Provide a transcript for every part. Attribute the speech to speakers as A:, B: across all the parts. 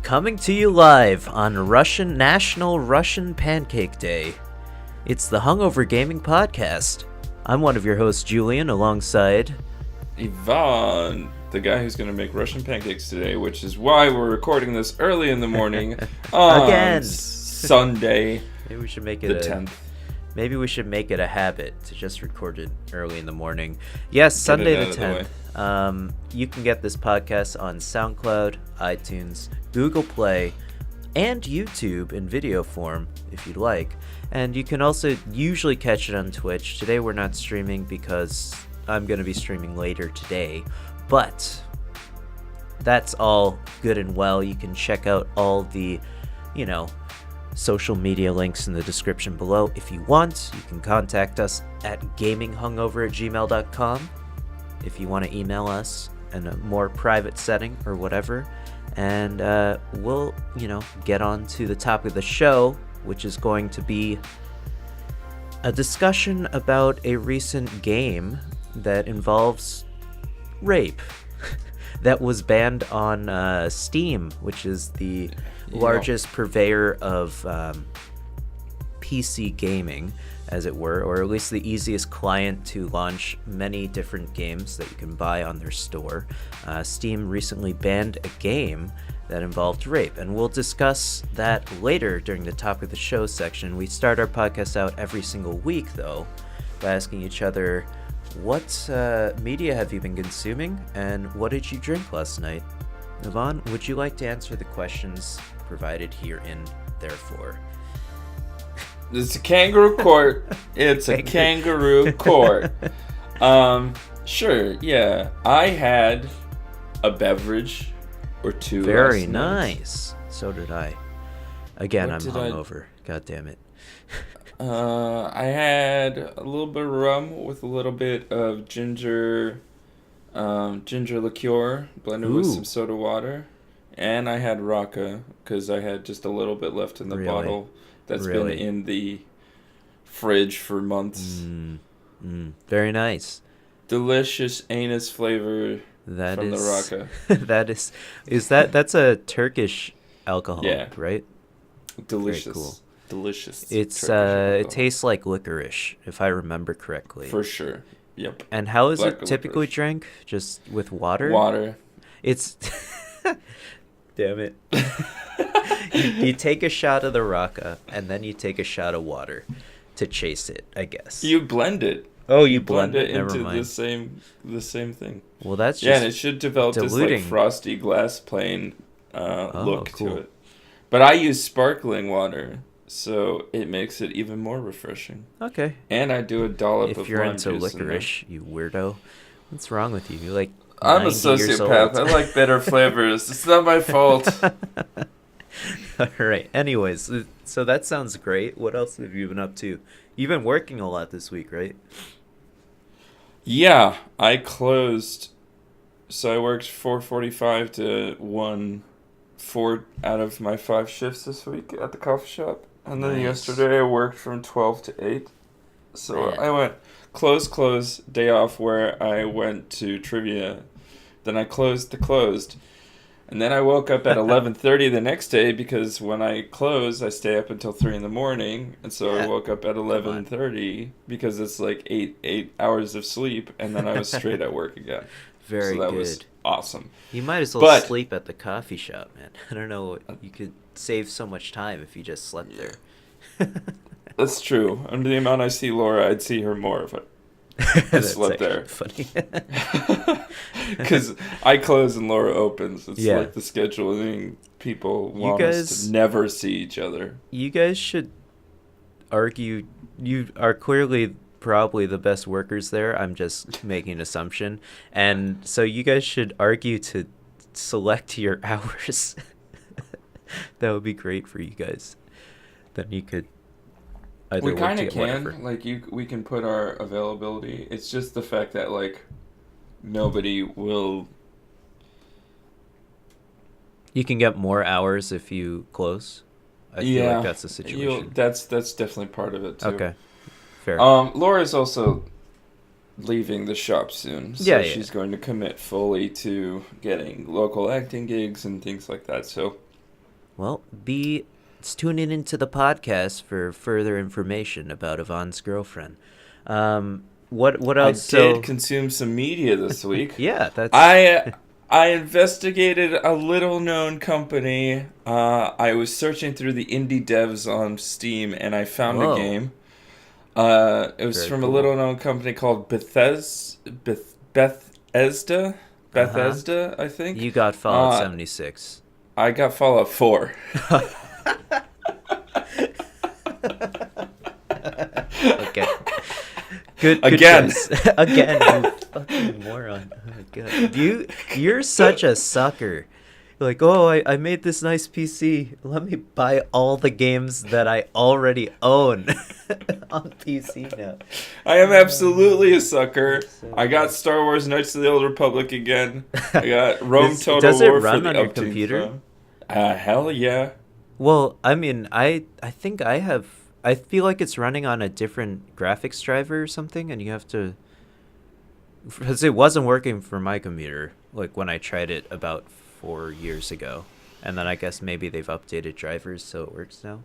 A: Coming to you live on National Russian Pancake Day. It's the Hungover Gaming Podcast. I'm one of your hosts, Julien, alongside
B: Ivan, the guy who's going to make Russian pancakes today, which is why we're recording this early in the morning on
A: Again.
B: Sunday.
A: Maybe we should make it
B: the 10th.
A: Maybe we should make it a habit to just record it early in the morning. Yes, Sunday the 10th. You can get this podcast on SoundCloud, iTunes, Google Play, and YouTube in video form if you'd like. And you can also usually catch it on Twitch. Today we're not streaming because I'm going to be streaming later today. But that's all good and well. You can check out all the, social media links in the description below if you want. You can contact us at gaminghungover@gmail.com if you want to email us in a more private setting or whatever. And we'll, get on to the topic of the show, which is going to be a discussion about a recent game that involves rape that was banned on Steam, which is the largest purveyor of PC gaming, as it were, or at least the easiest client to launch many different games that you can buy on their store. Steam recently banned a game that involved rape, and we'll discuss that later during the topic of the show section. We start our podcast out every single week, though, by asking each other, what media have you been consuming, and what did you drink last night? Yvonne, would you like to answer the questions provided herein, therefore?
B: It's a kangaroo court. It's a kangaroo court. Sure, yeah. I had a beverage or two.
A: Very nice. So did I. Again, I'm hungover. God damn it.
B: I had a little bit of rum with a little bit of ginger liqueur blended with some soda water, and I had Raka because I had just a little bit left in the bottle that's been in the fridge for months.
A: Very nice.
B: Delicious anus flavor from the Raka.
A: That's a Turkish alcohol, right?
B: Delicious.
A: Very cool.
B: Delicious.
A: It tastes like licorice, if I remember correctly.
B: For sure. Yep.
A: And how is it typically drank? Just with water?
B: Water.
A: It's damn it. you take a shot of the Raka and then you take a shot of water to chase it, I guess.
B: You blend it.
A: Oh, you blend it
B: into
A: Never mind.
B: the same thing.
A: Well, that's just
B: and it should develop
A: diluting.
B: this like frosty glass plane look
A: cool.
B: to it. But I use sparkling water, so it makes it even more refreshing.
A: Okay.
B: And I do a dollop of lime juice.
A: If you're into licorice, you weirdo. What's wrong with you? You're like
B: I'm a sociopath. I like bitter flavors. It's not my fault.
A: All right. Anyways, so that sounds great. What else have you been up to? You've been working a lot this week, right?
B: Yeah, I closed. So I worked 4:45 to 1, 4 out of my 5 shifts this week at the coffee shop. And then yesterday I worked from 12 to 8. So I went close, day off where I went to trivia. Then I closed. And then I woke up at 11:30 the next day because when I close, I stay up until 3 in the morning. And so I woke up at 11:30 because it's like 8 hours of sleep. And then I was straight at work again.
A: Very good.
B: So that was awesome.
A: You might as well sleep at the coffee shop, man. I don't know. You could save so much time if you just slept there.
B: That's true. Under the amount I see Laura, I'd see her more if I slept there.
A: Funny.
B: Because I close and Laura opens. It's like the scheduling people want us to never see each other.
A: You guys should argue. You are clearly probably the best workers there. I'm just making an assumption. And so you guys should argue to select your hours. That would be great for you guys. Then you could either
B: we kind of can.
A: Whatever.
B: Like we can put our availability. It's just the fact that like nobody will.
A: You can get more hours if you close. I feel like that's the situation.
B: That's definitely part of it too.
A: Okay. Fair.
B: Laura's also leaving the shop soon, so she's going to commit fully to getting local acting gigs and things like that. So
A: Well, be tuning into the podcast for further information about Yvonne's girlfriend. What
B: I
A: else?
B: did consume some media this week.
A: Yeah, that's.
B: I investigated a little known company. I was searching through the indie devs on Steam, and I found a game. It was
A: Very
B: from
A: cool.
B: a little known company called Bethesda. Bethesda, I think.
A: You got Fallout 76.
B: I got Fallout 4.
A: Okay. Good
B: Again.
A: choice. Again, you fucking moron. Oh my god. You're such a sucker. Like, oh, I made this nice PC. Let me buy all the games that I already own on PC now.
B: I am absolutely a sucker. I got Star Wars Knights of the Old Republic again. I got Rome Total
A: Does it
B: War
A: run
B: for the
A: on your
B: update
A: computer?
B: phone. Hell yeah.
A: Well, I mean, I think I feel like it's running on a different graphics driver or something, and you have to, because it wasn't working for my computer, like when I tried it about 4 years ago, and then I guess maybe they've updated drivers so it works now.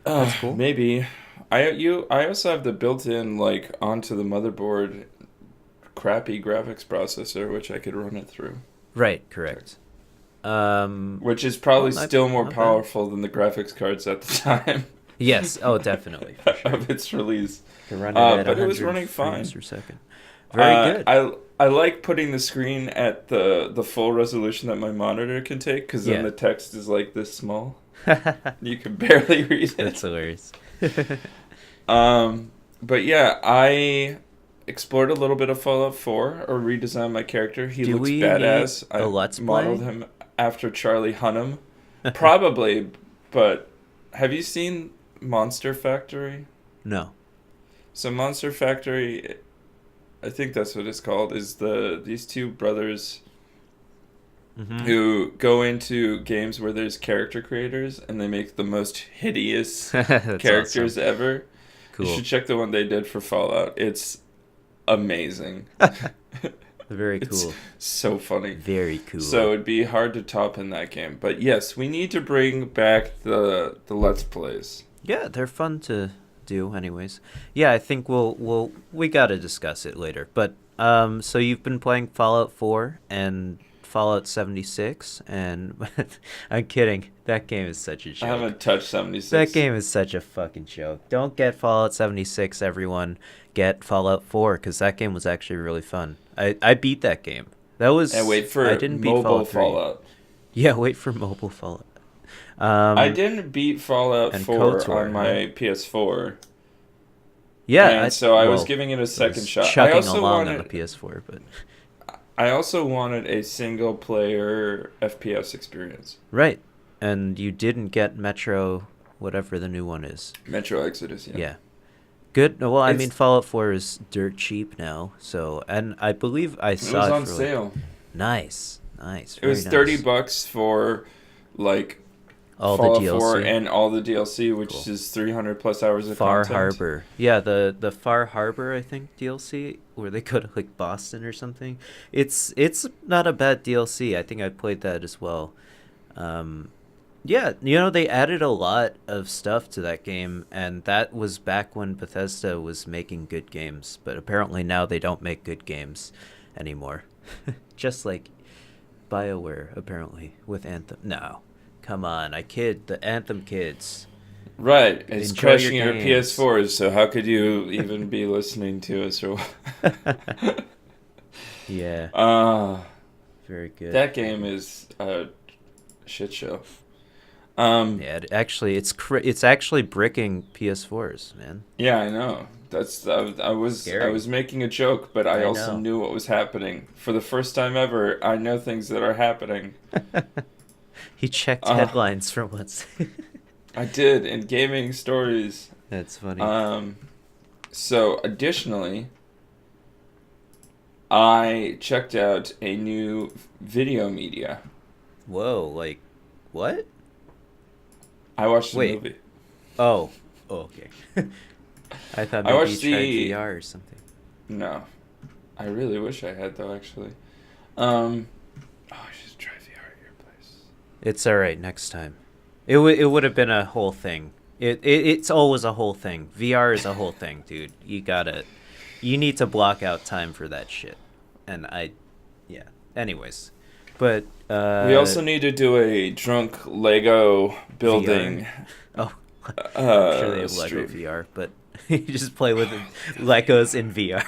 A: That's cool.
B: Maybe. I also have the built-in, like, onto the motherboard crappy graphics processor, which I could run it through.
A: Right, correct.
B: Which is probably still more
A: not bad.
B: powerful than the graphics cards at the time.
A: Yes, oh, definitely, for sure.
B: Of its release.
A: To run it at
B: but it was
A: 100
B: running fine.
A: frames per second. Very good.
B: I like putting the screen at the full resolution that my monitor can take, because then the text is like this small. You can barely read it.
A: That's hilarious.
B: But yeah, I explored a little bit of Fallout 4, or redesigned my character. He looks badass.
A: I Let's
B: modeled
A: Play?
B: him after Charlie Hunnam. Probably, but have you seen Monster Factory?
A: No.
B: So Monster Factory, I think that's what it's called, is these two brothers who go into games where there's character creators and they make the most hideous characters ever.
A: Cool.
B: You should check the one they did for Fallout. It's amazing.
A: Very cool.
B: It's so funny.
A: Very cool.
B: So it'd be hard to top in that game. But yes, we need to bring back the Let's Plays.
A: Yeah, they're fun to do anyways. Yeah, I think we got to discuss it later. But so you've been playing Fallout 4 and Fallout 76, and I'm kidding. That game is such a joke.
B: I haven't touched 76.
A: That game is such a fucking joke. Don't get Fallout 76, everyone. Get Fallout 4, because that game was actually really fun. I beat that game. That was.
B: And wait for
A: I didn't beat
B: mobile
A: Fallout 3. Yeah, wait for mobile Fallout.
B: I didn't beat Fallout 4
A: KOTOR,
B: on my PS4.
A: Yeah,
B: and so I was giving it a second shot.
A: Chugging
B: I also
A: along
B: wanted,
A: on the PS4, but
B: I also wanted a single player FPS experience.
A: Right, and you didn't get Metro, whatever the new one is.
B: Metro Exodus, yeah.
A: Yeah. Good. Well, I mean, Fallout 4 is dirt cheap now, so, and I believe I saw it
B: was on
A: for
B: sale.
A: Nice.
B: It was $30 for like
A: all
B: Fallout
A: the DLC
B: 4 and all the DLC, which is 300 plus hours of
A: Far
B: content.
A: Harbor. Yeah, the Far Harbor, I think, DLC, where they go to like Boston or something. It's not a bad DLC. I think I played that as well. Yeah, they added a lot of stuff to that game, and that was back when Bethesda was making good games, but apparently now they don't make good games anymore. Just like BioWare, apparently, with Anthem. No, come on, I kid the Anthem kids.
B: Right, it's
A: Enjoy
B: crashing
A: your
B: your
A: games.
B: PS4s, so how could you even be listening to us? Or
A: Yeah. Very good.
B: That game is a shit show.
A: Yeah, it's actually bricking PS4s, man.
B: Yeah, I know. I was making a joke, but I also knew what was happening. For the first time ever, I know things that are happening.
A: He checked headlines for once.
B: I did, in gaming stories.
A: That's funny.
B: So, additionally, I checked out a new video media.
A: Whoa, like, what?
B: I watched the movie.
A: Oh, okay. I thought maybe you tried VR or something.
B: No. I really wish I had, though, actually. I should try VR at your place.
A: It's alright, next time. It would have been a whole thing. It's always a whole thing. VR is a whole thing, dude. You need to block out time for that shit. And yeah. Anyways, but
B: we also need to do a drunk Lego building.
A: VR. Oh, I'm sure they have Lego VR, but you just play with Legos in VR.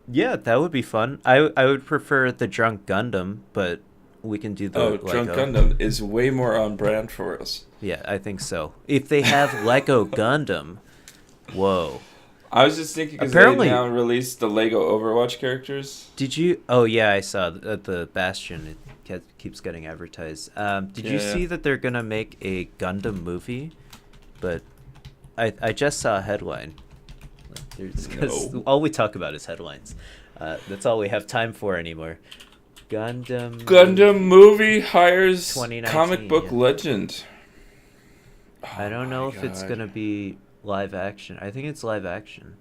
A: Yeah, that would be fun. I would prefer the drunk Gundam, but we can do the Lego.
B: Drunk Gundam is way more on brand for us.
A: Yeah, I think so. If they have Lego Gundam, whoa.
B: I was just thinking because they now released the Lego Overwatch characters.
A: Did you? Oh yeah, I saw the Bastion. It keeps getting advertised. Did you see that they're gonna make a Gundam movie? But I just saw a headline. No. All we talk about is headlines. That's all we have time for anymore.
B: Gundam movie hires comic book legend.
A: I don't know if it's gonna be live action. I think it's live action,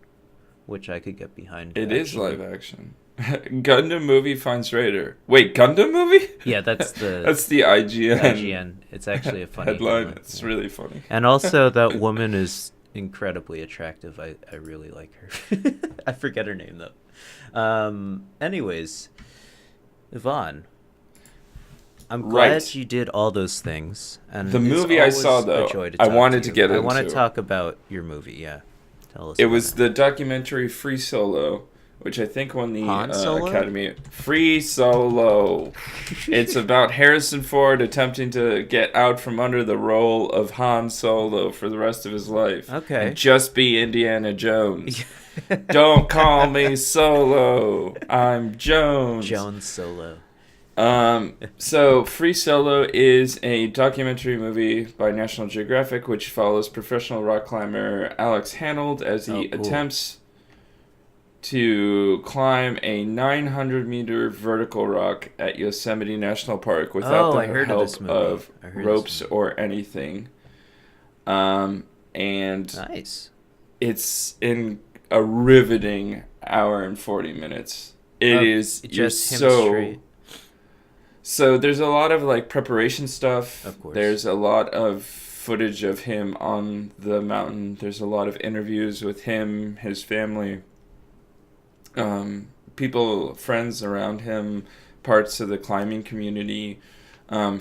A: which I could get behind.
B: It is live action. Gundam movie finds Raider. Wait, Gundam movie?
A: Yeah, that's the
B: IGN.
A: IGN. It's actually a funny
B: headline. It's really funny.
A: And also, that woman is incredibly attractive. I really like her. I forget her name though. Anyways, Yvonne, I'm glad you did all those things. And
B: the movie I saw though, I wanted to get into.
A: I want to talk about your movie. Yeah, tell us.
B: It was the documentary Free Solo, which I think won the Academy. Free Solo. It's about Harrison Ford attempting to get out from under the role of Han Solo for the rest of his life.
A: Okay.
B: And just be Indiana Jones. Don't call me Solo. I'm Jones.
A: Jones Solo.
B: So Free Solo is a documentary movie by National Geographic which follows professional rock climber Alex Hanold as he attempts to climb a 900-meter vertical rock at Yosemite National Park without the help of ropes or anything. And
A: nice.
B: It's in a riveting hour and 40 minutes. It is just straight. So there's a lot of like preparation stuff. Of course. There's a lot of footage of him on the mountain. There's a lot of interviews with him, his family. People, friends around him, parts of the climbing community.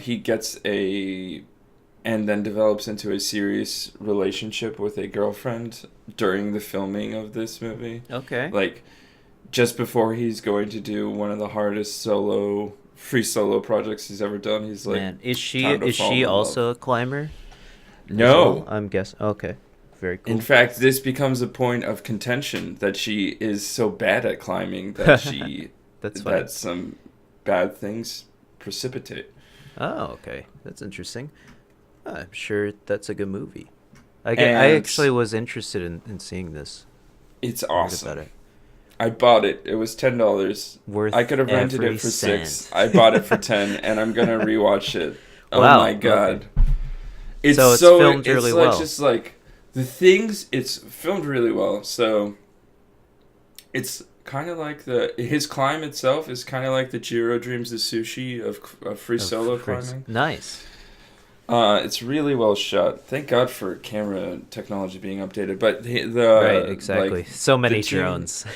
B: He gets and then develops into a serious relationship with a girlfriend during the filming of this movie.
A: Okay.
B: Like, just before he's going to do one of the hardest free solo projects he's ever done, he's like,
A: man, is she also a climber?
B: No.
A: Well? I'm guessing. Okay. Very cool.
B: In fact, this becomes a point of contention that she is so bad at climbing that that some bad things precipitate.
A: Oh, okay. That's interesting. I'm sure that's a good movie. I actually was interested in seeing this.
B: It's awesome. I bought it. It was $10.
A: Worth
B: I could have rented it for
A: cent.
B: $6. I bought it for $10, and I'm gonna rewatch it. Oh
A: wow,
B: my god!
A: Okay. It's filmed really well.
B: Just like the things. It's filmed really well. So it's kind of like his climb itself is kind of like the Jiro Dreams of Sushi of free solo climbing.
A: Nice.
B: It's really well shot. Thank God for camera technology being updated. But
A: right, exactly. Like, so many drones.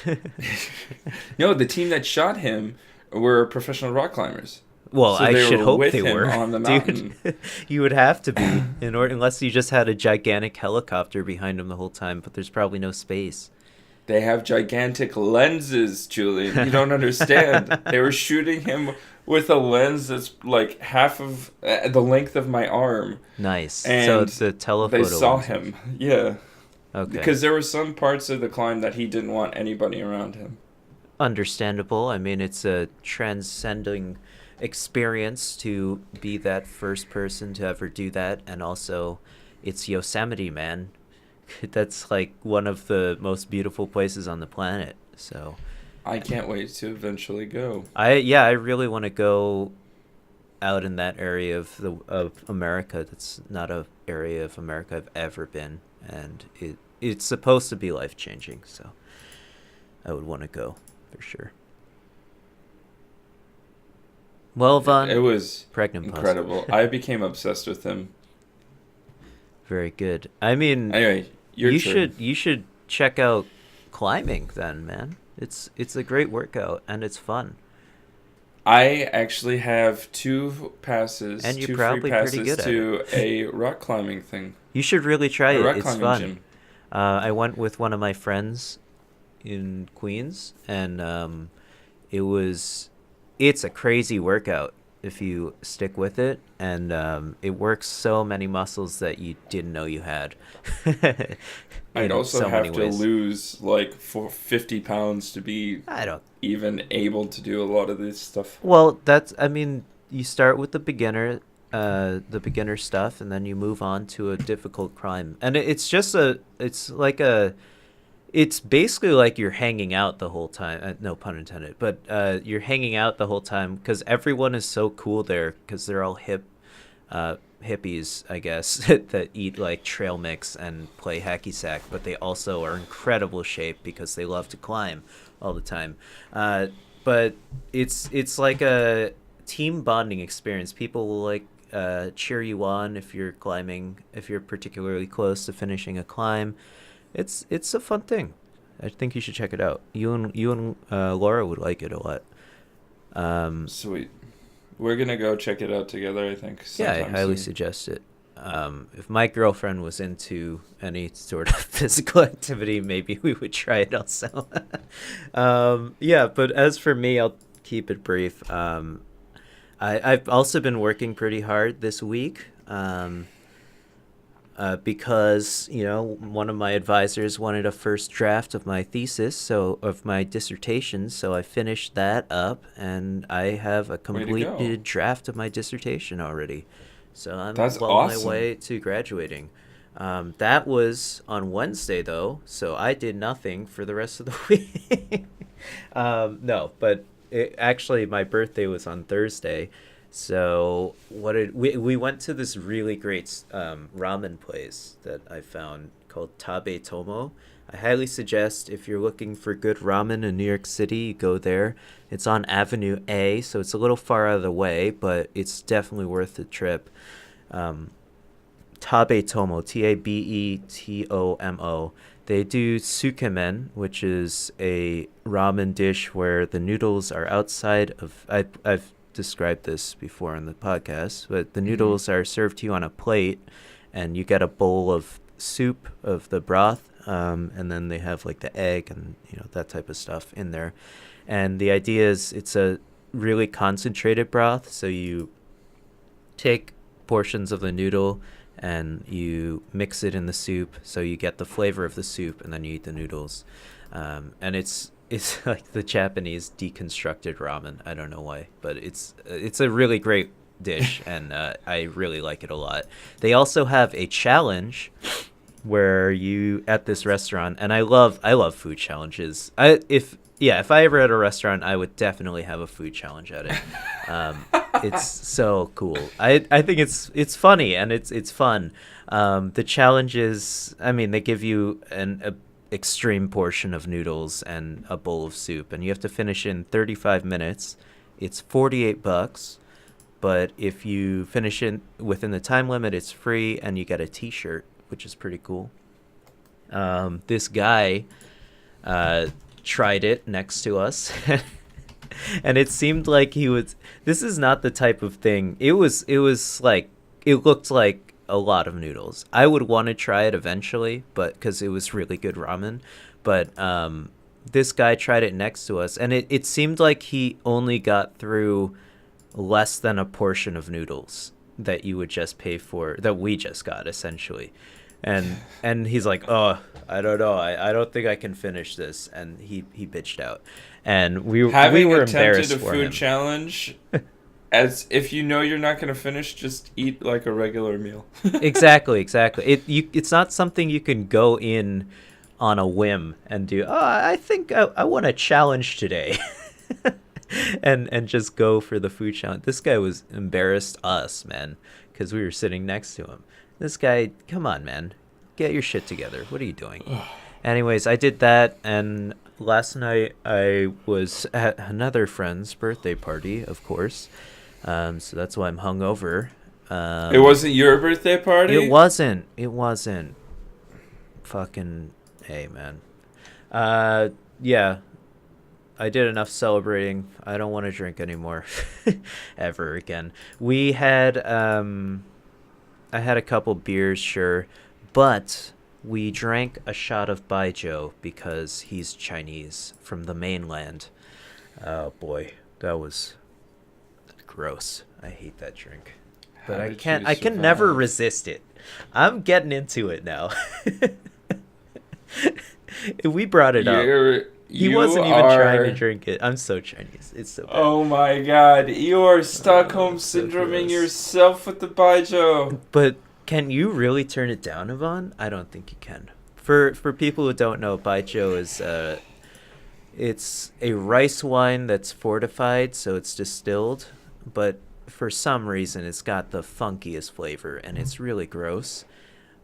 B: No, the team that shot him were professional rock climbers.
A: Well,
B: so
A: I should hope they were
B: on the mountain.
A: Dude, you would have to be unless you just had a gigantic helicopter behind him the whole time. But there's probably no space.
B: They have gigantic lenses, Julian. You don't understand. They were shooting him with a lens that's like half of the length of my arm.
A: Nice.
B: And
A: so it's a telephoto.
B: They saw him. Yeah.
A: Okay.
B: Because there were some parts of the climb that he didn't want anybody around him.
A: Understandable. I mean, it's a transcending experience to be that first person to ever do that, and also it's Yosemite, man. That's like one of the most beautiful places on the planet. So
B: I can't wait to eventually go.
A: I really want to go out in that area of America. That's not a area of America I've ever been, and it's supposed to be life-changing. So I would want to go for sure. Well, Vaughn,
B: It was
A: pregnant
B: incredible. I became obsessed with him.
A: Very good. I mean,
B: Anyway,
A: you should check out climbing then, man. It's a great workout and it's fun.
B: I actually have two passes,
A: And you're
B: two free
A: probably pretty
B: passes
A: good at
B: to
A: it.
B: a rock climbing thing.
A: You should really try
B: A
A: it.
B: rock
A: It's
B: climbing
A: fun.
B: gym.
A: I went with one of my friends in Queens, and it's a crazy workout if you stick with it, and it works so many muscles that you didn't know you had.
B: I'd
A: in
B: also
A: so many
B: have to
A: ways.
B: lose like 50 pounds to be
A: I don't.
B: even able to do a lot of this stuff.
A: Well, I mean, you start with the beginner stuff, and then you move on to a difficult climb, and it's basically like you're hanging out the whole time. No pun intended, but you're hanging out the whole time because everyone is so cool there because they're all hippies, I guess, that eat like trail mix and play hacky sack, but they also are in incredible shape because they love to climb all the time. But it's like a team bonding experience. People will like cheer you on if you're climbing, if you're particularly close to finishing a climb. It's a fun thing. I think you should check it out. You and Laura would like it a lot.
B: Sweet. We're gonna go check it out together, I think.
A: Yeah, I highly
B: soon.
A: suggest it. If my girlfriend was into any sort of physical activity, maybe we would try it also. Yeah, but as for me, I'll keep it brief. I've also been working pretty hard this week. Because one of my advisors wanted a first draft of my thesis, so of my dissertation, so I finished that up, and I have a completed draft of my dissertation already. So I'm
B: That's
A: well on my
B: awesome.
A: way to graduating. That was on Wednesday though, so I did nothing for the rest of the week. No, but actually my birthday was on Thursday. So we went to this really great ramen place that I found called Tabe Tomo. I highly suggest if you're looking for good ramen in New York City, you go there. It's on Avenue A, so it's a little far out of the way, but it's definitely worth the trip. Tabe Tomo, Tabetomo. They do tsukemen, which is a ramen dish where the noodles are outside of. I've described this before in the podcast, but the noodles are served to you on a plate, and you get a bowl of soup of the broth, and then they have like the egg and that type of stuff in there. And the idea is it's a really concentrated broth, so you take portions of the noodle and you mix it in the soup, so you get the flavor of the soup, and then you eat the noodles. And it's like the Japanese deconstructed ramen. I don't know why, but it's a really great dish, and I really like it a lot. They also have a challenge where you at this restaurant, and I love food challenges. If I ever had a restaurant, I would definitely have a food challenge at it. It's so cool. I think it's funny and it's fun. The challenge is, I mean, they give you a extreme portion of noodles and a bowl of soup, and you have to finish in 35 minutes. It's $48, but if you finish in within the time limit, it's free, and you get a t-shirt, which is pretty cool. This guy tried it next to us and it seemed like this is not the type of thing. It looked like a lot of noodles. I would want to try it eventually, but because it was really good ramen. But this guy tried it next to us, and it seemed like he only got through less than a portion of noodles that you would just pay for, that we just got essentially. And he's like, oh, I don't know, I don't think I can finish this, and he bitched out, and we were embarrassed
B: a
A: for
B: food
A: him.
B: Challenge. As if you know you're not going to finish, just eat like a regular meal.
A: Exactly. It's not something you can go in on a whim and do. Oh, I think I want a challenge today, and just go for the food challenge. This guy was embarrassed us, man, because we were sitting next to him. This guy, come on, man, get your shit together. What are you doing? Anyways, I did that, and last night I was at another friend's birthday party, of course. So that's why I'm hungover.
B: It wasn't your birthday party?
A: It wasn't. Fucking hey, man. Yeah. I did enough celebrating. I don't want to drink anymore ever again. We had I had a couple beers, sure, but we drank a shot of baijiu because he's Chinese from the mainland. Oh boy, that was gross. I hate that drink. But I can never resist it. I'm getting into it now. We brought it up. He wasn't even trying to drink it. I'm so Chinese. It's so bad.
B: Oh my god. You are Stockholm syndroming yourself with the baijiu.
A: But can you really turn it down, Ivan? I don't think you can. For people who don't know, baijiu is it's a rice wine that's fortified, so it's distilled, but for some reason it's got the funkiest flavor and it's really gross.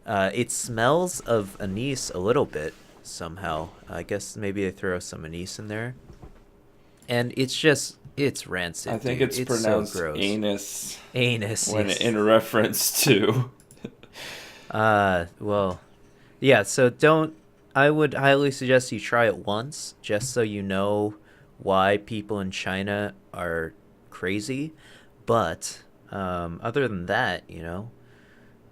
A: It smells of anise a little bit somehow. I guess maybe they throw some anise in there. And it's rancid.
B: I think
A: dude.
B: it's pronounced
A: so
B: anus.
A: Anus.
B: When in reference to.
A: Well, yeah, so I would highly suggest you try it once, just so you know why people in China are crazy. But other than that,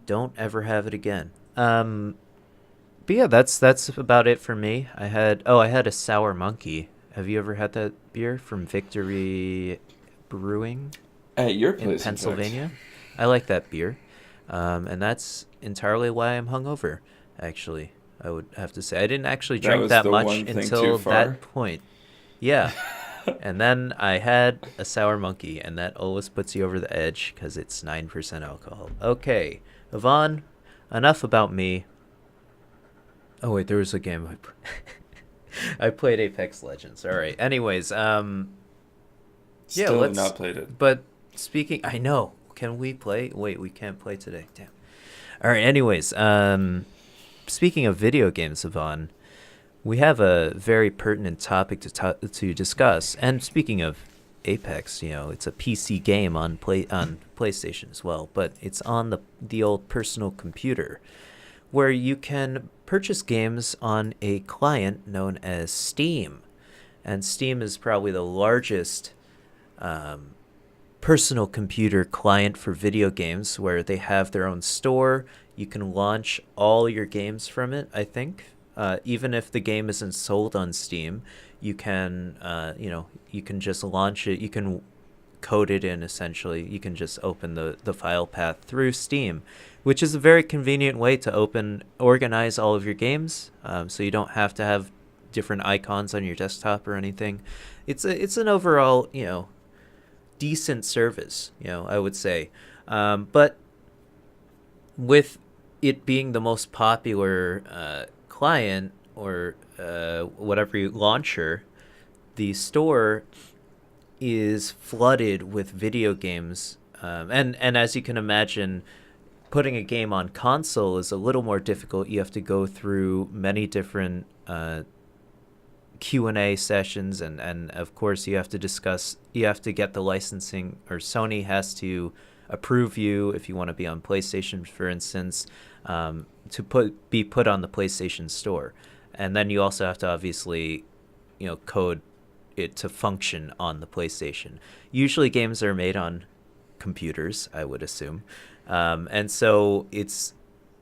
A: don't ever have it again. But yeah, that's about it for me. I had a Sour Monkey. Have you ever had that beer from Victory Brewing?
B: At your place
A: in Pennsylvania? I like that beer. And that's entirely why I'm hungover, actually. I would have to say. I didn't actually drink that much until that point. Yeah. And then I had a Sour Monkey, and that always puts you over the edge because it's 9% alcohol. Okay. Ivan, enough about me. Oh, wait, there was a game I played Apex Legends. All right. Anyways,
B: Still have not played it.
A: But speaking, I know. Can we play? Wait, we can't play today. Damn. All right. Anyways, speaking of video games, Ivan, we have a very pertinent topic to discuss. And speaking of Apex, it's a PC game on PlayStation as well, but it's on the old personal computer, where you can purchase games on a client known as Steam. And Steam is probably the largest personal computer client for video games, where they have their own store. You can launch all your games from it, I think. Even if the game isn't sold on Steam, you can you can just launch it. You can code it in, essentially. You can just open the file path through Steam, which is a very convenient way to organize all of your games, so you don't have to have different icons on your desktop or anything. It's an overall, decent service, I would say. But with it being the most popular client or whatever launcher, the store is flooded with video games. And as you can imagine, putting a game on console is a little more difficult. You have to go through many different Q&A sessions, and of course you have to get the licensing, or Sony has to approve you if you want to be on PlayStation, for instance, to be put on the PlayStation Store. And then you also have to obviously code it to function on the PlayStation. Usually games are made on computers, I would assume, and so it's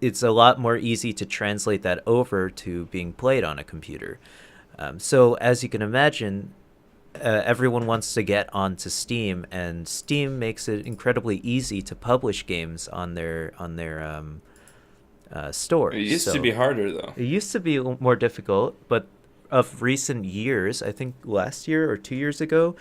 A: a lot more easy to translate that over to being played on a computer. So as you can imagine, everyone wants to get onto Steam, and Steam makes it incredibly easy to publish games on their store.
B: It used to be harder, though.
A: It used to be more difficult, but of recent years, I think last year or 2 years ago,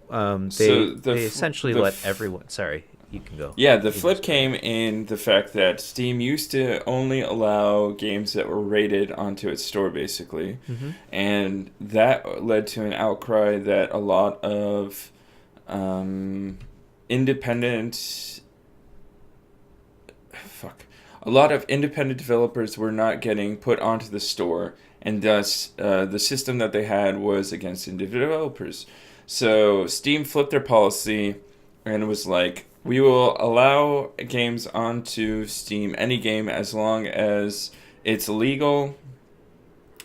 A: they essentially let everyone... Sorry, you can go.
B: Yeah, the flip came in the fact that Steam used to only allow games that were rated onto its store, basically.
A: Mm-hmm.
B: And that led to an outcry that a lot of independent developers were not getting put onto the store, and thus the system that they had was against indie developers. So Steam flipped their policy and was like, we will allow games onto Steam, any game, as long as it's legal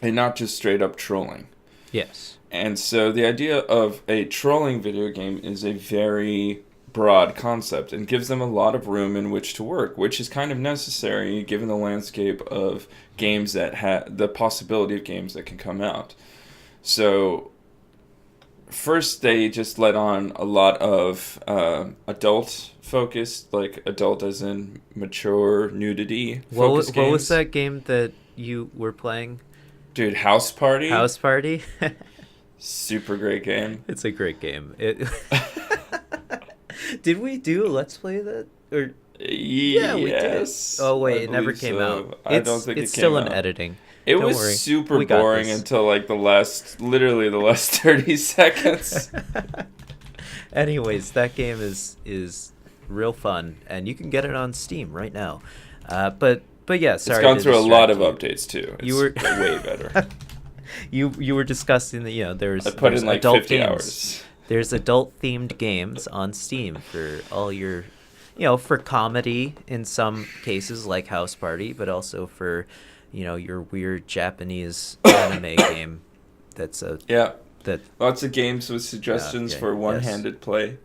B: and not just straight up trolling.
A: Yes.
B: And so the idea of a trolling video game is a very broad concept and gives them a lot of room in which to work, which is kind of necessary given the landscape of games that have the possibility of games that can come out. So first they just let on a lot of adult focused, like adult as in mature nudity focused games.
A: What was that game that you were playing?
B: Dude, House Party?
A: House Party?
B: Super great game.
A: It's a great game. Did we do a Let's Play that? Or
B: yeah,
A: we did. Oh wait, it never came out.
B: I don't think
A: it's
B: it came
A: still
B: out.
A: in editing.
B: It
A: Don't
B: was
A: worry.
B: super
A: We got
B: boring
A: this.
B: until like literally the last 30 seconds.
A: Anyways, that game is real fun, and you can get it on Steam right now. But yeah, sorry.
B: It's gone
A: to
B: through a lot
A: distract
B: of
A: you.
B: updates too. It's
A: You were
B: way better.
A: You were discussing that there's
B: I put
A: there's
B: in like
A: adult
B: 50
A: games.
B: hours.
A: There's adult themed games on Steam for all your, for comedy in some cases like House Party, but also for, your weird Japanese anime game. That's that.
B: Lots of games with suggestions
A: okay,
B: for
A: yes.
B: one-handed play.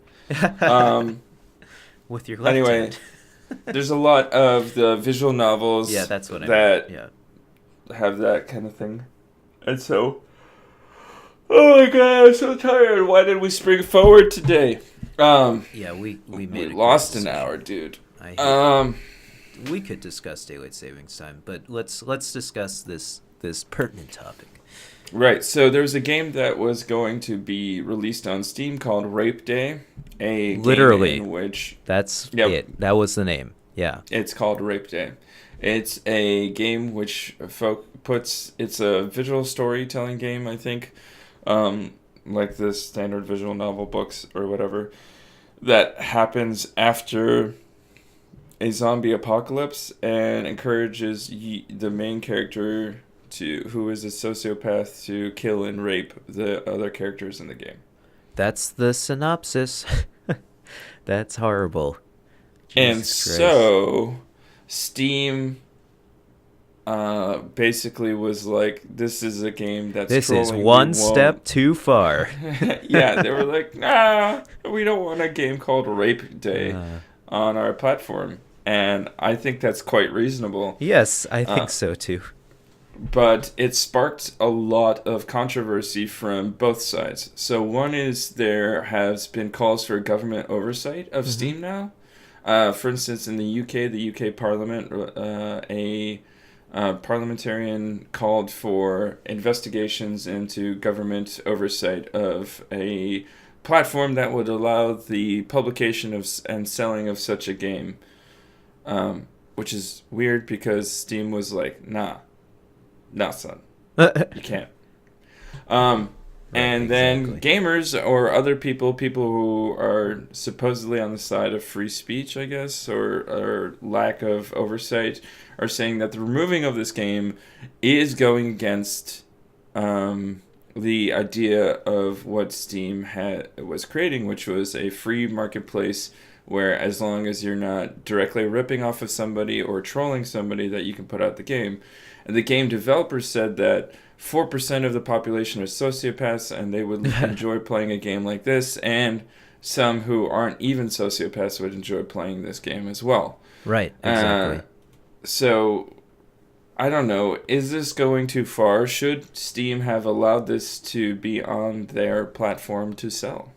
A: With your left
B: Anyway,
A: hand.
B: there's a lot of the visual novels.
A: Yeah, that's what I
B: that
A: meant. Yeah.
B: have that kind of thing, and so. Oh my god, I'm so tired. Why did we spring forward today?
A: Yeah, we made a
B: lost
A: good
B: an hour,
A: decision.
B: dude.
A: We could discuss daylight savings time, but let's discuss this pertinent topic.
B: Right. So there was a game that was going to be released on Steam called Rape Day.
A: Literally,
B: game in which
A: that's it. That was the name. Yeah.
B: It's called Rape Day. It's a game which it's a visual storytelling game, I think. Like the standard visual novel books or whatever, that happens after a zombie apocalypse and encourages the main character who is a sociopath to kill and rape the other characters in the game.
A: That's the synopsis. That's horrible.
B: And
A: Jesus Christ.
B: so Steam basically was like, this is a game that's
A: This is
B: trolling.
A: one step too far.
B: Yeah, they were like, nah, we don't want a game called Rape Day on our platform. And I think that's quite reasonable.
A: Yes, I think so too.
B: But it sparked a lot of controversy from both sides. So one is there has been calls for government oversight of Steam now. For instance, in the UK Parliament, a parliamentarian called for investigations into government oversight of a platform that would allow the publication of and selling of such a game, which is weird because Steam was like, nah, son, you can't. And then gamers or other people who are supposedly on the side of free speech, I guess, or lack of oversight, are saying that the removing of this game is going against the idea of what Steam was creating, which was a free marketplace where as long as you're not directly ripping off of somebody or trolling somebody, that you can put out the game. And the game developers said that 4% of the population are sociopaths and they would enjoy playing a game like this, and some who aren't even sociopaths would enjoy playing this game as well.
A: Right, exactly.
B: So, I don't know. Is this going too far? Should Steam have allowed this to be on their platform to sell?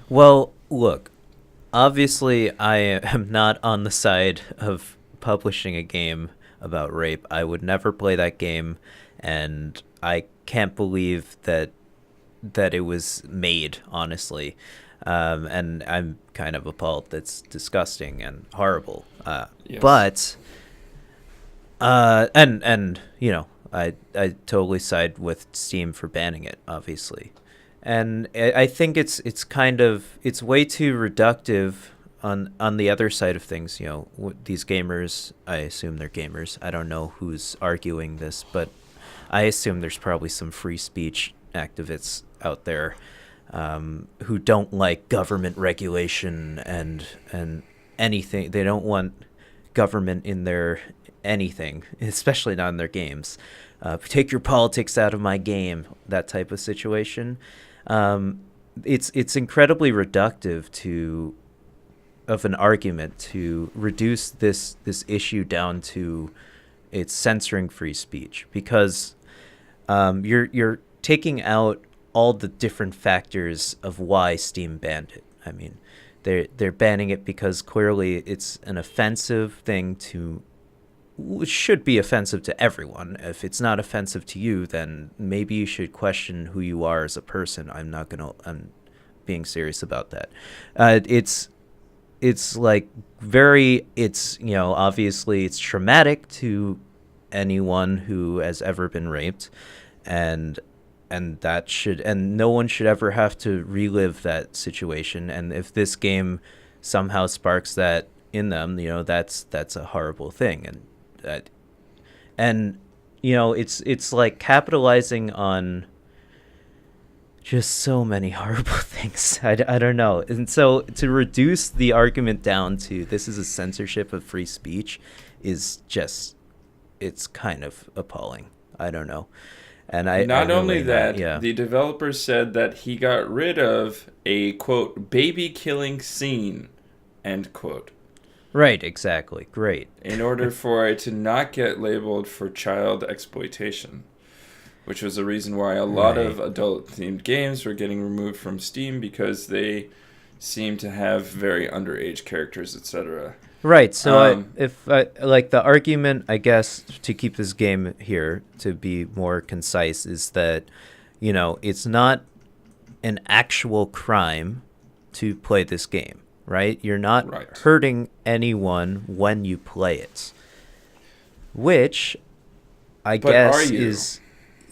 A: Well, look, obviously I am not on the side of publishing a game about rape. I would never play that game, and I can't believe that it was made, honestly. And I'm kind of appalled. That's disgusting and horrible.
B: Yes.
A: But and I totally side with Steam for banning it, obviously. And I think it's way too reductive on the other side of things. These gamers, I assume they're gamers. I don't know who's arguing this, but I assume there's probably some free speech activists out there who don't like government regulation and anything. They don't want government in their anything, especially not in their games. Take your politics out of my game, that type of situation. It's incredibly reductive of an argument to reduce this issue down to it's censoring free speech, because you're taking out all the different factors of why Steam banned it. I mean, they're banning it because clearly it's an offensive thing should be offensive to everyone. If it's not offensive to you, then maybe you should question who you are as a person. I'm being serious about that. It's like obviously it's traumatic to anyone who has ever been raped, and no one should ever have to relive that situation. And if this game somehow sparks that in them, that's a horrible thing. And it's like capitalizing on just so many horrible things. I don't know. And so to reduce the argument down to this is a censorship of free speech is just, it's kind of appalling. I don't know. And
B: Not only that, the developer said that he got rid of a, quote, baby killing scene, end quote.
A: Right, exactly. Great.
B: In order for it to not get labeled for child exploitation, which was the reason why a lot of adult-themed games were getting removed from Steam, because they seem to have very underage characters, etc.
A: Right, so the argument, I guess, to keep this game here, to be more concise, is that, it's not an actual crime to play this game, right? You're not hurting anyone when you play it. Which, I guess, is...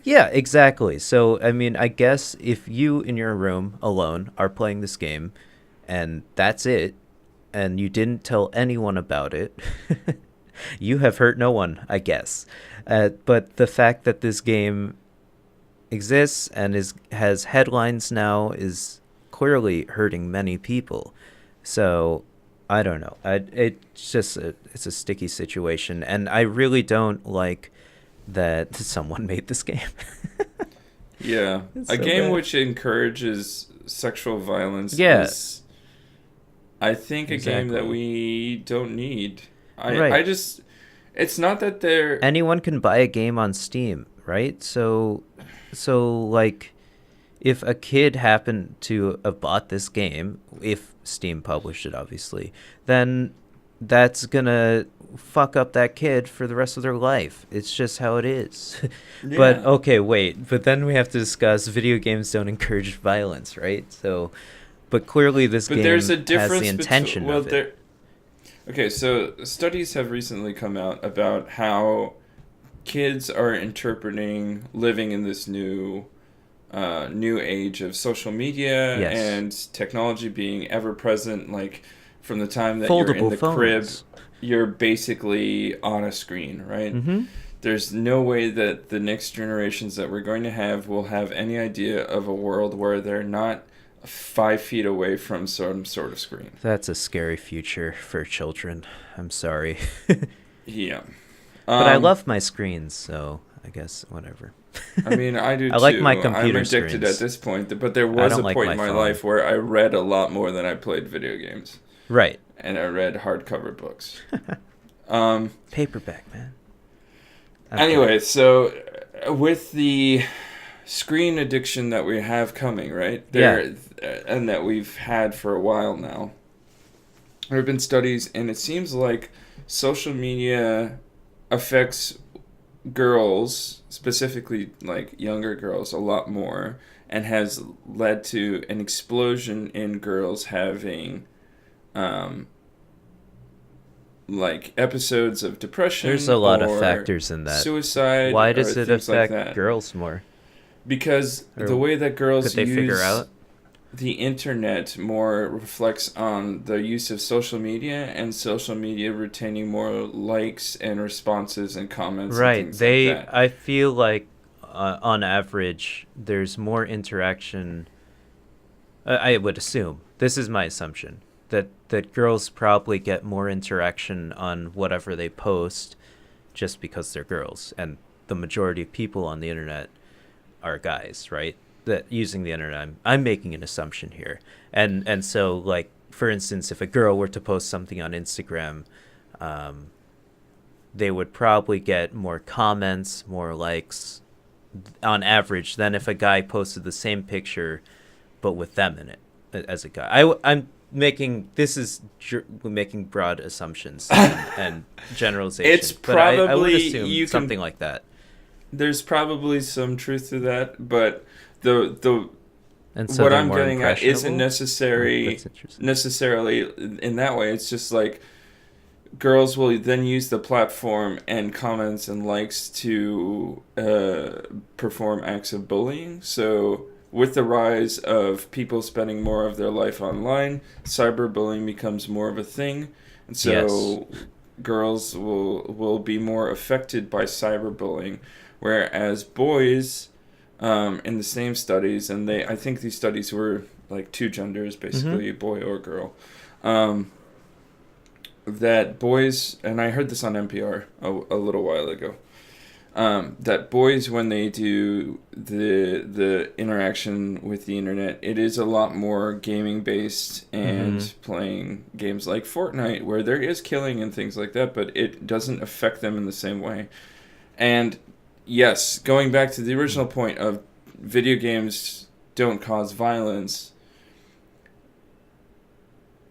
A: Yeah, exactly. So, I mean, I guess if you in your room alone are playing this game, and that's it, and you didn't tell anyone about it, you have hurt no one, I guess. But the fact that this game exists and has headlines now is clearly hurting many people. So I don't know. It's just it's a sticky situation, and I really don't like that someone made this game.
B: Yeah, a game bad. Which encourages sexual violence.
A: Yes.
B: I think a game that we don't need. I just, it's not that
A: anyone can buy a game on Steam, right? So like, if a kid happened to have bought this game, if Steam published it, obviously, then that's gonna fuck up that kid for the rest of their life. It's just how it is. Yeah. But okay, wait. But then we have to discuss video games don't encourage violence, right? So. But clearly this game has the intention of it.
B: Okay, so studies have recently come out about how kids are interpreting living in this new age of social media and technology being ever present. Like, from the time that you're in the crib, you're basically on a screen, right? Mm-hmm. There's no way that the next generations that we're going to have will have any idea of a world where they're not 5 feet away from some sort of screen.
A: That's a scary future for children. I'm sorry.
B: Yeah.
A: But I love my screens, so I guess whatever.
B: I mean, I do too.
A: I like my computer
B: I'm addicted
A: screens.
B: At this point, but there was a point in my life where I read a lot more than I played video games.
A: Right.
B: And I read hardcover books.
A: Paperback, man.
B: Okay. Anyway, so with the screen addiction that we have coming, right? And that we've had for a while now. There have been studies, and it seems like social media affects girls, specifically like younger girls, a lot more, and has led to an explosion in girls having like episodes of depression.
A: There's a lot of factors in that.
B: Suicide.
A: Why does it affect girls more?
B: Because the way that girls use the internet more reflects on the use of social media, and social media retaining more likes and responses and comments.
A: Right.
B: And things like that.
A: I feel like on average, there's more interaction I would assume, this is my assumption, that girls probably get more interaction on whatever they post just because they're girls, and the majority of people on the internet are guys, right? That using the internet, I'm making an assumption here, and so, like, for instance, if a girl were to post something on Instagram, they would probably get more comments, more likes on average than if a guy posted the same picture but with them in it as a guy. I'm making making broad assumptions and generalizations.
B: It's probably,
A: but I would assume something like that.
B: There's probably some truth to that, but the
A: and so
B: what I'm getting at isn't necessarily in that way. It's just like girls will then use the platform and comments and likes to perform acts of bullying. So with the rise of people spending more of their life online, cyberbullying becomes more of a thing. And so girls will be more affected by cyberbullying, whereas boys, in the same studies, and I think these studies were like two genders, basically, boy or girl, that boys, and I heard this on NPR a little while ago, that boys, when they do the interaction with the internet, it is a lot more gaming based and playing games like Fortnite, where there is killing and things like that, but it doesn't affect them in the same way. And yes, going back to the original point of video games don't cause violence,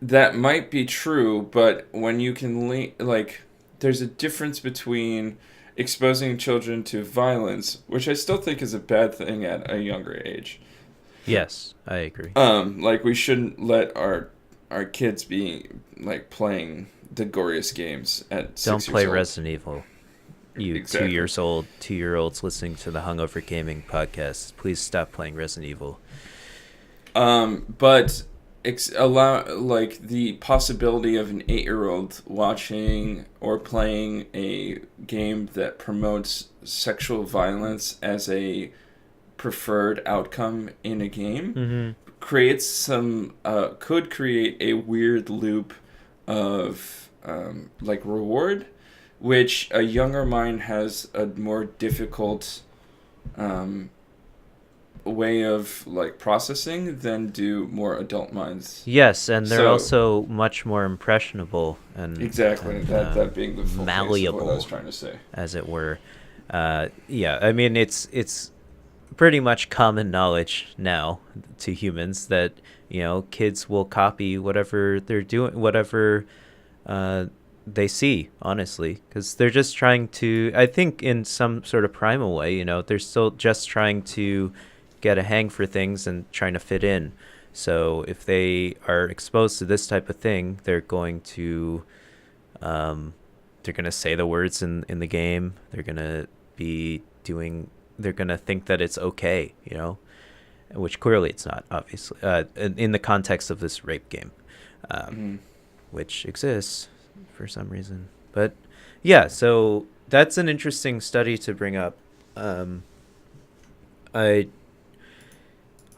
B: that might be true, but when you can there's a difference between exposing children to violence, which I still think is a bad thing at a younger age.
A: Yes, I agree.
B: Like, we shouldn't let our kids be like playing the goriest games at 6 years old.
A: Don't play Resident Evil. You
B: Exactly.
A: 2-year-olds listening to the Hungover Gaming podcast, please stop playing Resident Evil.
B: But allow, like, the possibility of an 8-year-old watching or playing a game that promotes sexual violence as a preferred outcome in a game creates could create a weird loop of reward, which a younger mind has a more difficult way of like processing than do more adult minds.
A: Yes, and they're also much more impressionable and
B: exactly that being the full malleable, what I was trying to say,
A: as it were. Yeah, I mean, it's pretty much common knowledge now to humans that, you know, kids will copy whatever they're doing, whatever they see, honestly, because they're just trying to, I think in some sort of primal way, you know, they're still just trying to get a hang for things and trying to fit in. So if they are exposed to this type of thing, they're going to say the words in the game. They're gonna think that it's okay, you know, which clearly it's not, obviously, in the context of this rape game, which exists for some reason. But yeah, so that's an interesting study to bring up. I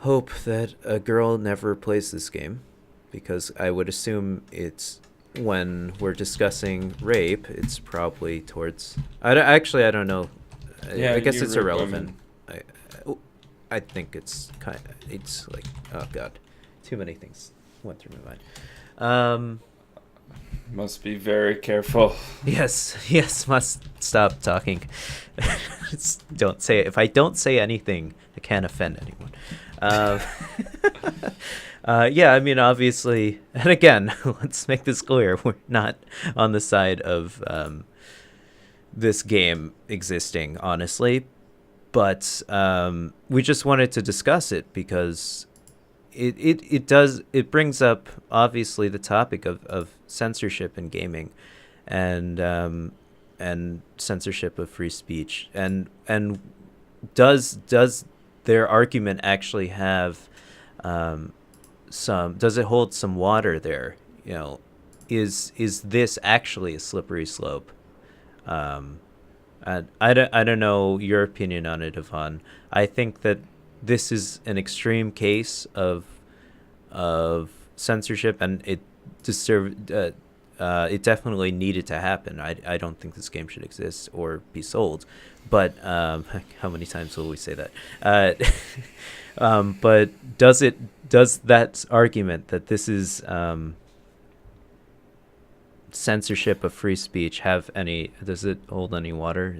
A: hope that a girl never plays this game, because I would assume it's, when we're discussing rape, it's probably towards, I don't know.
B: Yeah,
A: I guess it's irrelevant. I think it's like, oh god, too many things went through my mind.
B: Must be very careful.
A: Yes, must stop talking. Don't say it. If I don't say anything, I can't offend anyone. Yeah, I mean, obviously, and again, let's make this clear, we're not on the side of this game existing, honestly, but we just wanted to discuss it because it brings up, obviously, the topic of censorship in gaming, and censorship of free speech, and does their argument actually have does it hold some water there? You know, is this actually a slippery slope? I don't know your opinion on it, Ivan. I think that this is an extreme case of of censorship, and it deserved. It definitely needed to happen. I don't think this game should exist or be sold, but how many times will we say that? But does that argument that this is censorship of free speech does it hold any water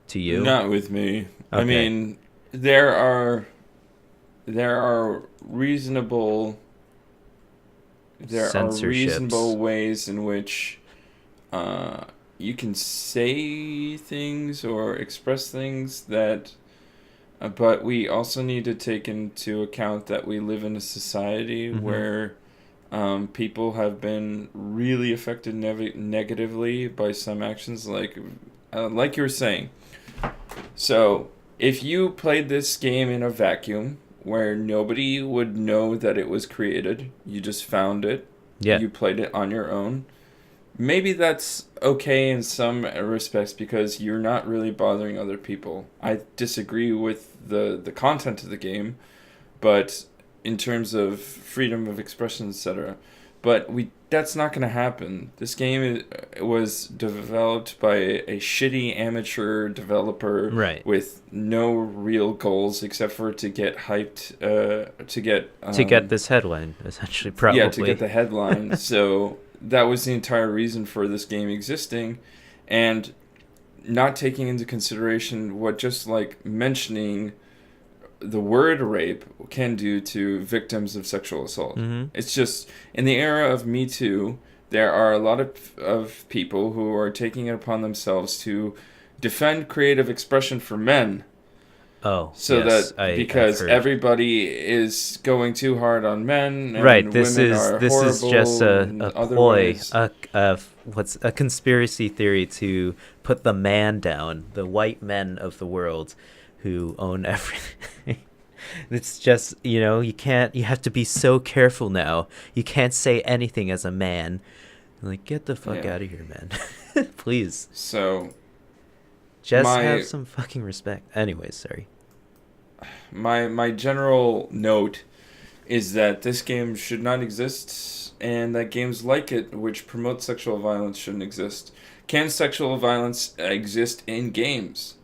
A: to you?
B: Not with me.
A: Okay.
B: I mean, there are reasonable ways in which you can say things or express things that but we also need to take into account that we live in a society where people have been really affected negatively by some actions, like you were saying. So if you played this game in a vacuum where nobody would know that it was created, you just found it, you played it on your own, maybe that's okay in some respects because you're not really bothering other people. I disagree with the content of the game, but in terms of freedom of expression, etc. But that's not going to happen. This game was developed by a shitty amateur developer with no real goals except for to get hyped, to get
A: this headline, essentially, probably.
B: Yeah, to get the headline. So that was the entire reason for this game existing, and not taking into consideration what just like mentioning the word rape can do to victims of sexual assault. It's just, in the era of Me Too, there are a lot of people who are taking it upon themselves to defend creative expression for men. Because everybody is going too hard on men, and
A: this is just a ploy, a conspiracy theory to put the man down, the white men of the world who own everything. It's just, you have to be so careful now. You can't say anything as a man. Like, get the fuck out of here, man. Please.
B: So
A: just have some fucking respect. Anyways, sorry.
B: My general note is that this game should not exist, and that games like it, which promote sexual violence, shouldn't exist. Can sexual violence exist in games?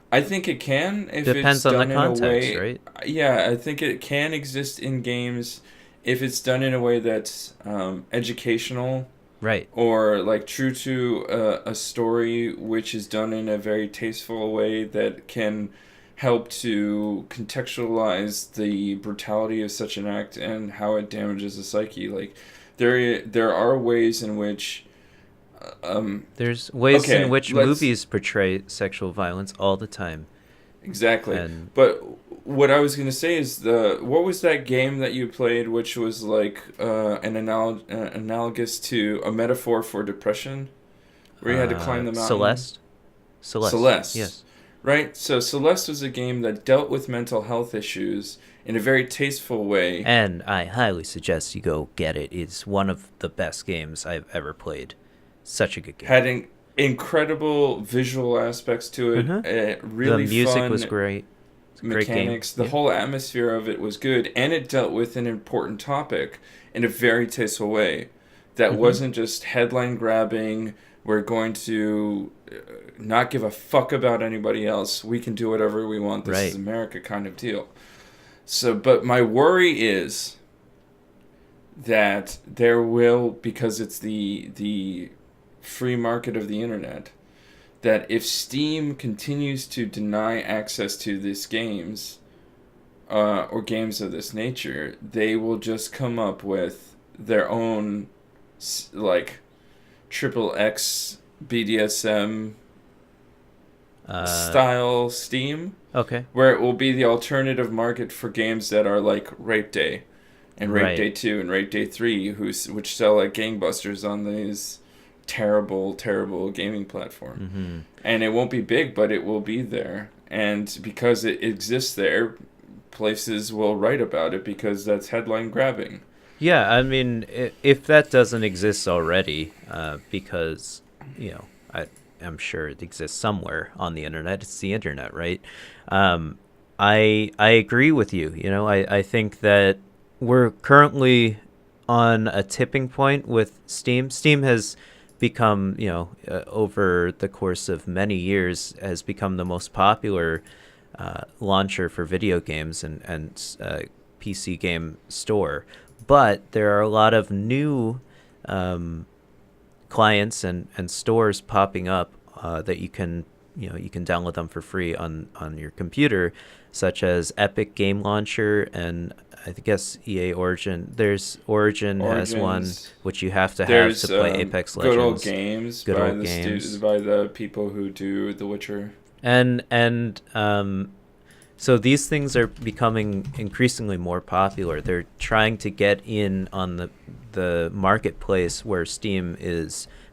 B: I think it can if
A: Depends
B: it's
A: on
B: done
A: the
B: in
A: context,
B: a way.
A: Right?
B: Yeah, I think it can exist in games if it's done in a way that's educational,
A: right?
B: Or like true to a story, which is done in a very tasteful way that can help to contextualize the brutality of such an act and how it damages the psyche. Like there are ways in which.
A: There's ways in which movies portray sexual violence all the time.
B: Exactly. But what I was going to say is what was that game that you played which was like analogous to a metaphor for depression, where you had to climb the mountain? Celeste.
A: Yes.
B: Right? So Celeste was a game that dealt with mental health issues in a very tasteful way.
A: And I highly suggest you go get it. It's one of the best games I've ever played. Such a good game.
B: Had incredible visual aspects to it. Really
A: the music
B: fun
A: was great.
B: Mechanics.
A: Great game.
B: The whole atmosphere of it was good, and it dealt with an important topic in a very tasteful way. That wasn't just headline grabbing. We're going to not give a fuck about anybody else. We can do whatever we want. This is America kind of deal. So, but my worry is that there will, because it's the free market of the internet, that if Steam continues to deny access to these games or games of this nature, they will just come up with their own like XXX BDSM style Steam, where it will be the alternative market for games that are like Rape Day and Rape Day 2 and Rape Day 3, which sell like gangbusters on these terrible gaming platform. And it won't be big, but it will be there, and because it exists there, places will write about it because that's headline grabbing.
A: Yeah, I mean, if that doesn't exist already, because I'm sure it exists somewhere on the internet. It's the internet, right? I agree with you. I think that we're currently on a tipping point with Steam. Steam has become, over the course of many years, has become the most popular launcher for video games and PC game store. But there are a lot of new clients and stores popping up that you can download them for free on your computer, such as Epic Game Launcher and I guess EA Origin. There's Origin has one which you have to play Apex Legends.
B: Good Old Games by the people who do The Witcher.
A: And so these things are becoming increasingly more popular. They're trying to get in on the marketplace where Steam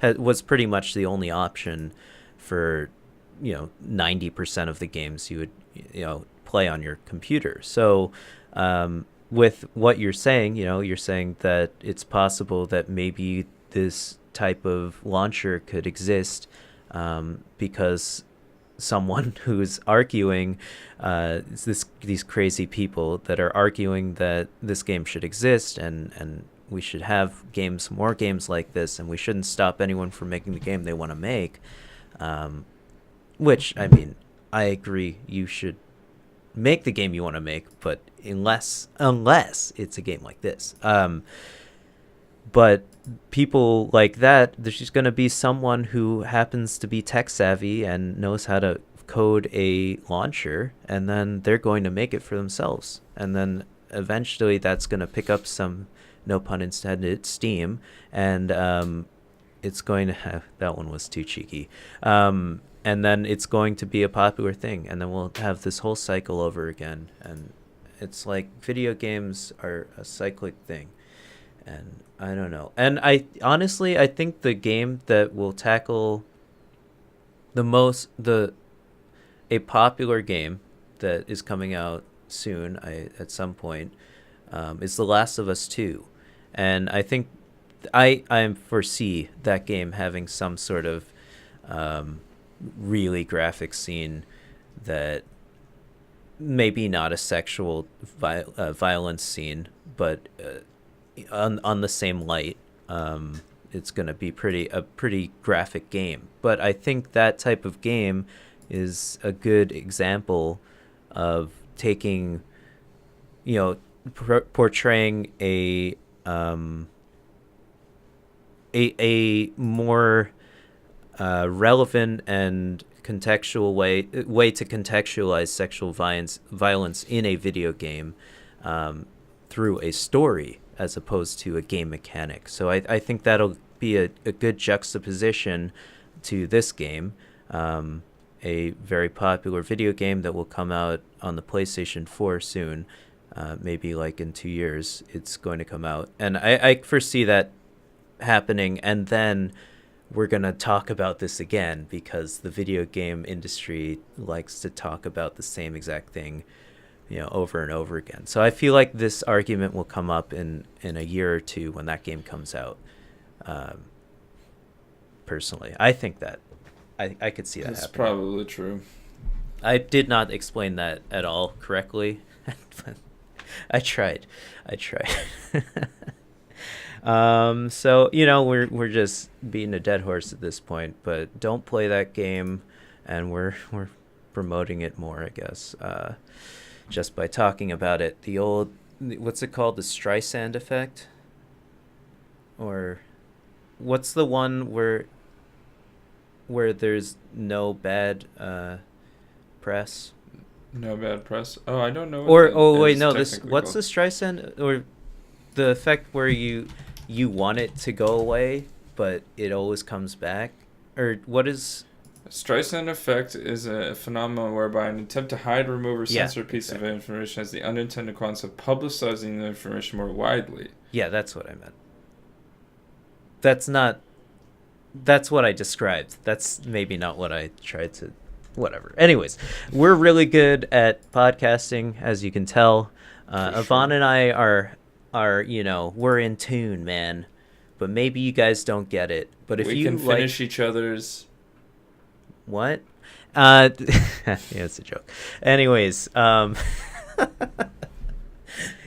A: was pretty much the only option for 90% of the games you would play on your computer. So with what you're saying, you're saying that it's possible that maybe this type of launcher could exist because someone who's arguing, these crazy people that are arguing that this game should exist and we should have more games like this, and we shouldn't stop anyone from making the game they want to make. Which, I mean, I agree, you should make the game you want to make, but unless it's a game like this. But people like that, there's just going to be someone who happens to be tech savvy and knows how to code a launcher, and then they're going to make it for themselves. And then eventually that's going to pick up some, no pun intended, steam, and it's going to have, that one was too cheeky. And then it's going to be a popular thing, and then we'll have this whole cycle over again. And it's like video games are a cyclic thing, and I don't know. And I think the game that will tackle a popular game that is coming out soon, at some point, is The Last of Us 2. And I think I foresee that game having some sort of really graphic scene that maybe not a sexual violence scene, but on the same light, it's going to be a pretty graphic game. But I think that type of game is a good example of taking, portraying a more relevant and contextual way to contextualize sexual violence in a video game through a story as opposed to a game mechanic. So I think that'll be a good juxtaposition to this game, a very popular video game that will come out on the PlayStation 4 soon, maybe like in 2 years it's going to come out. And I foresee that happening, and then we're going to talk about this again because the video game industry likes to talk about the same exact thing, over and over again. So I feel like this argument will come up in a year or two when that game comes out. Personally, I think that I could see that happening. That's
B: probably true.
A: I did not explain that at all correctly. I tried. So we're just beating a dead horse at this point, but don't play that game, and we're promoting it more, I guess, just by talking about it. The old, what's it called, the Streisand effect, or what's the one where there's no bad press?
B: No bad press. Oh, I don't know.
A: What's the Streisand, or the effect where you want it to go away, but it always comes back? Or what is...
B: Streisand effect is a phenomenon whereby an attempt to hide, remove, or censor a piece of information has the unintended consequence of publicizing the information more widely.
A: Yeah, that's what I meant. That's what I described. That's maybe not what I tried to... Whatever. Anyways, we're really good at podcasting, as you can tell. Ivan and I are we're in tune, man. But maybe you guys don't get it. But if
B: we can finish each other's...
A: What? Yeah, it's a joke. Anyways,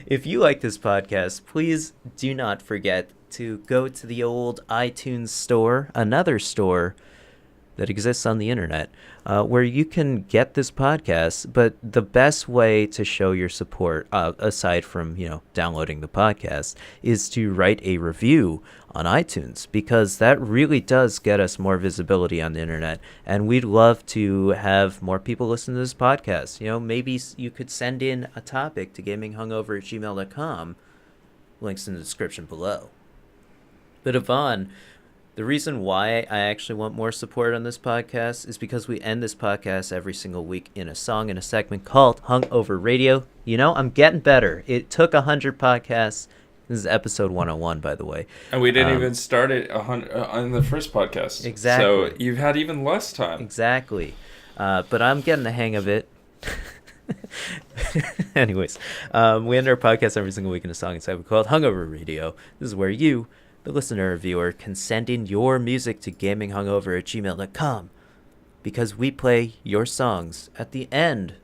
A: If you like this podcast, please do not forget to go to the old iTunes store, another store that exists on the internet, where you can get this podcast. But the best way to show your support, aside from, downloading the podcast, is to write a review on iTunes, because that really does get us more visibility on the internet. And we'd love to have more people listen to this podcast. Maybe you could send in a topic to gaminghungover@gmail.com. Links in the description below. But Ivan, the reason why I actually want more support on this podcast is because we end this podcast every single week in a song in a segment called Hungover Radio. I'm getting better. It took 100 podcasts. This is episode 101, by the way.
B: And we didn't even start it on the first podcast.
A: Exactly.
B: So you've had even less time.
A: Exactly. But I'm getting the hang of it. Anyways, we end our podcast every single week in a song in a segment called Hungover Radio. This is where you, the listener or viewer, can send in your music to gaminghungover@gmail.com, because we play your songs at the end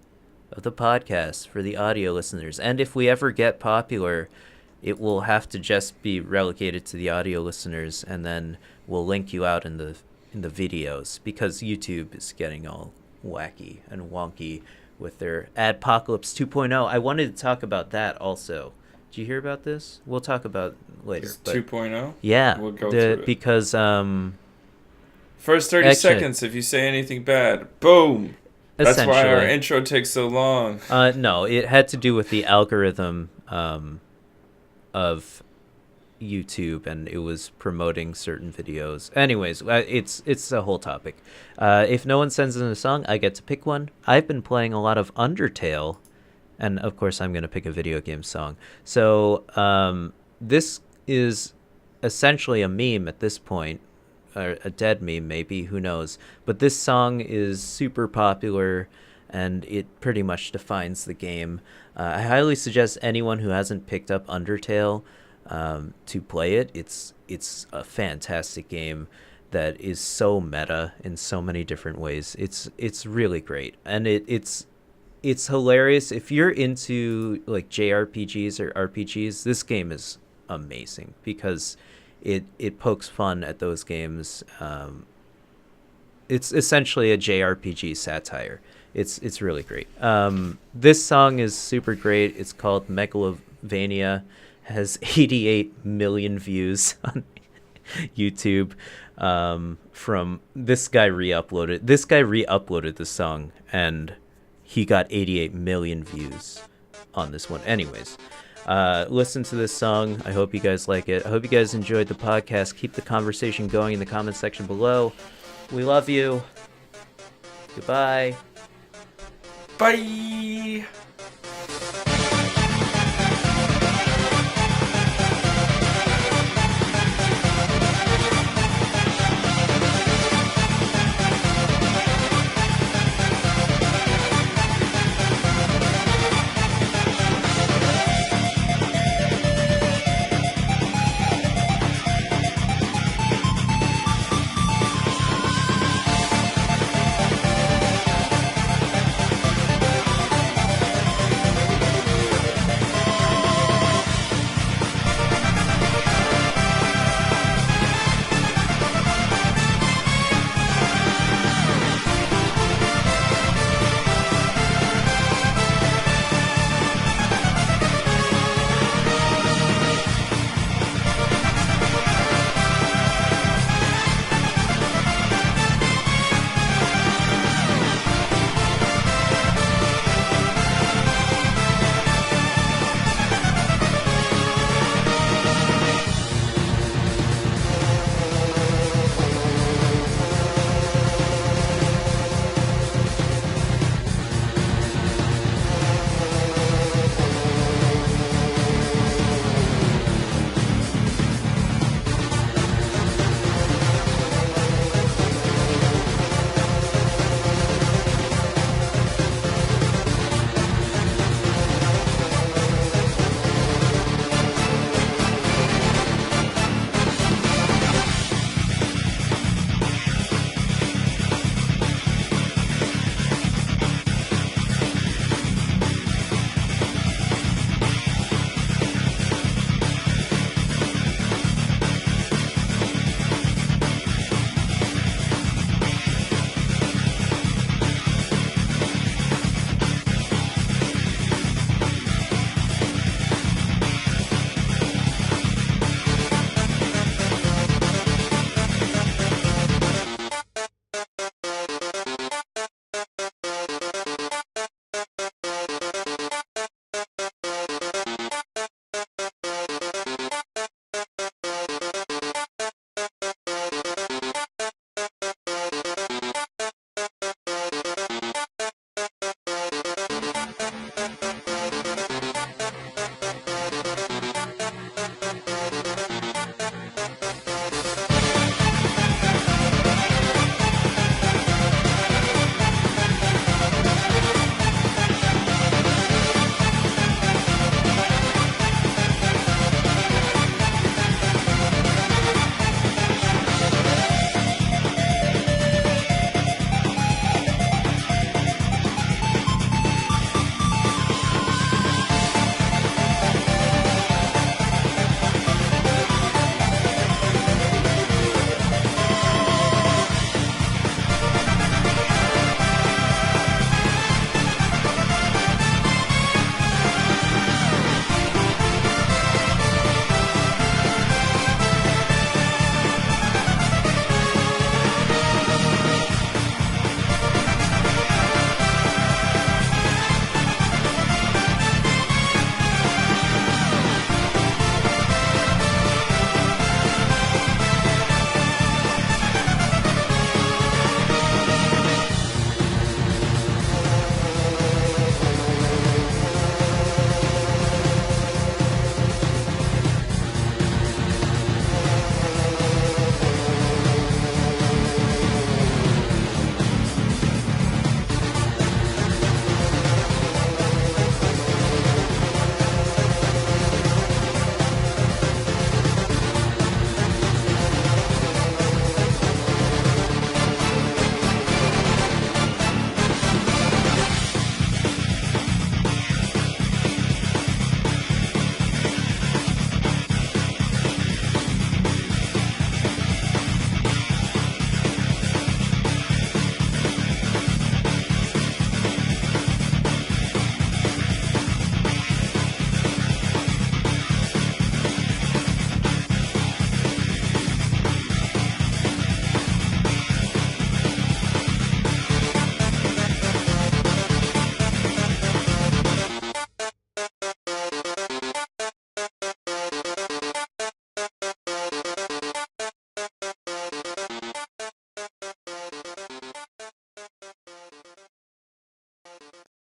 A: of the podcast for the audio listeners. And if we ever get popular, it will have to just be relegated to the audio listeners, and then we'll link you out in the videos, because YouTube is getting all wacky and wonky with their Adpocalypse 2.0. I wanted to talk about that also. Did you hear about this? We'll talk about it later.
B: 2.0?
A: Yeah.
B: We'll go through it.
A: Because
B: first 30 seconds, if you say anything bad, boom. That's why our intro takes so long.
A: No, it had to do with the algorithm of YouTube, and it was promoting certain videos. Anyways, it's a whole topic. If no one sends in a song, I get to pick one. I've been playing a lot of Undertale, and of course I'm going to pick a video game song. So this is essentially a meme at this point, or a dead meme maybe, who knows. But this song is super popular, and it pretty much defines the game. I highly suggest anyone who hasn't picked up Undertale to play it. It's a fantastic game that is so meta in so many different ways. It's really great, and it's hilarious. If you're into like JRPGs or RPGs, this game is amazing, because it pokes fun at those games. It's essentially a JRPG satire. It's really great. This song is super great. It's called Megalovania. Has 88 million views on YouTube. From this guy re-uploaded. This guy re-uploaded the song, and he got 88 million views on this one. Anyways, listen to this song. I hope you guys like it. I hope you guys enjoyed the podcast. Keep the conversation going in the comment section below. We love you. Goodbye.
B: Bye.